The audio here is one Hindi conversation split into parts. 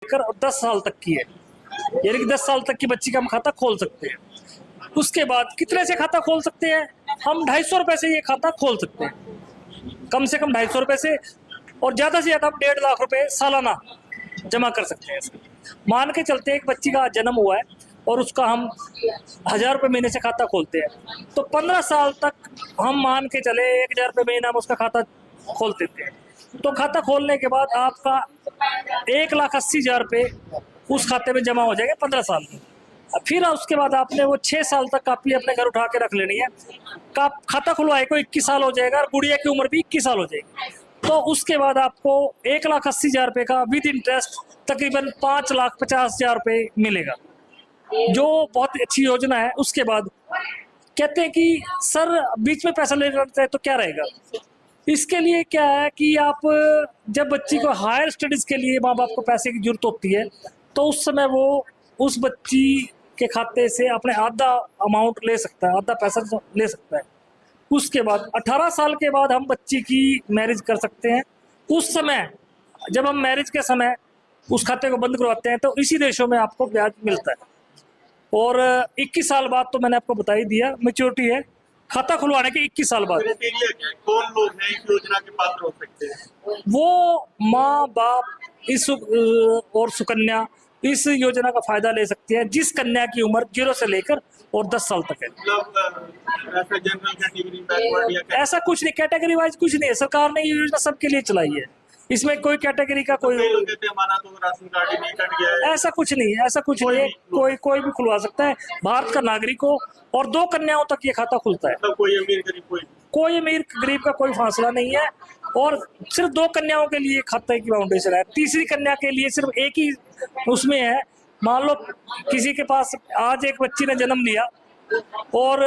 लेकर 10 साल तक की है, यानी कि 10 साल तक की बच्ची का हम खाता खोल सकते हैं। उसके बाद कितने से खाता खोल सकते हैं हम? 250 रुपए से ये खाता खोल सकते हैं, कम से कम 250 रुपए से, और ज़्यादा से ज़्यादा हम 1.5 लाख रुपए सालाना जमा कर सकते हैं। मान के चलते हैं एक बच्ची का जन्म हुआ है और उसका हम 1000 रुपये महीने से खाता खोलते हैं, तो 15 साल तक हम मान के चले 1000 रुपये महीना हम उसका खाता खोल देते हैं। तो खाता खोलने के बाद आपका 1,80,000 रुपये उस खाते में जमा हो जाएगा 15 साल में। फिर उसके बाद आपने वो 6 साल तक कापी अपने घर उठा के रख लेनी है। खाता खुलवाए को 21 साल हो जाएगा और गुड़िया की उम्र भी 21 साल हो जाएगी। तो उसके बाद आपको 1,80,000 रुपये का विद इंटरेस्ट तकरीबन 5,50,000 रुपये मिलेगा, जो बहुत अच्छी योजना है। उसके बाद कहते हैं कि सर बीच में पैसा ले लेते हैं तो क्या रहेगा? इसके लिए क्या है कि आप जब बच्ची को हायर स्टडीज के लिए माँ बाप को पैसे की जरूरत होती है, तो उस समय वो उस बच्ची के खाते से अपने आधा अमाउंट ले सकता है, आधा पैसा ले सकता है। उसके बाद 18 साल के बाद हम बच्ची की मैरिज कर सकते हैं। उस समय जब हम मैरिज के समय उस खाते को बंद करवाते हैं तो इसी देशों में आपको ब्याज मिलता है। और 21 साल बाद तो मैंने आपको बता ही दिया, मैच्योरिटी है खाता खुलवाने के 21 साल बाद। कौन लोग हैं इस योजना के पात्र हो सकते हैं? वो माँ बाप इस और सुकन्या इस योजना का फायदा ले सकती है जिस कन्या की उम्र 0 से लेकर और 10 साल तक है। ऐसा जनरल कैटेगरी, बैकवर्ड या ऐसा कुछ नहीं, कैटेगरी वाइज कुछ नहीं है। सरकार ने ये योजना सबके लिए चलाई है, इसमें कोई कैटेगरी का कोई लोग कहते हैं हमारा तो राशन कार्ड ही नहीं कट गया है। ऐसा कुछ नहीं है, ऐसा कुछ नहीं है। कोई भी खुलवा सकता है, भारत का नागरिक हो, और 2 कन्याओं तक ये खाता खुलता है। तो कोई अमीर गरीब कोई अमीर गरीब का कोई फासला नहीं है, और सिर्फ 2 कन्याओं के लिए खाते की बाउंडेशन है। तीसरी कन्या के लिए सिर्फ एक ही उसमें है। मान लो किसी के पास आज एक बच्ची ने जन्म लिया और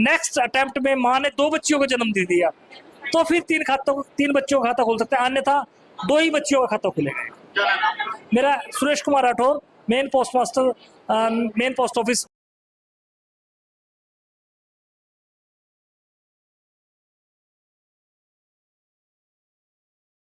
नेक्स्ट अटेम्प्ट में माँ ने 2 बच्चियों को जन्म दे दिया, तो फिर 3 बच्चों का खाता खोल सकते हैं, अन्यथा 2 ही बच्चियों का खाता खुलेगा। मेरा Suresh Kumar Rathore, main post master, main post office.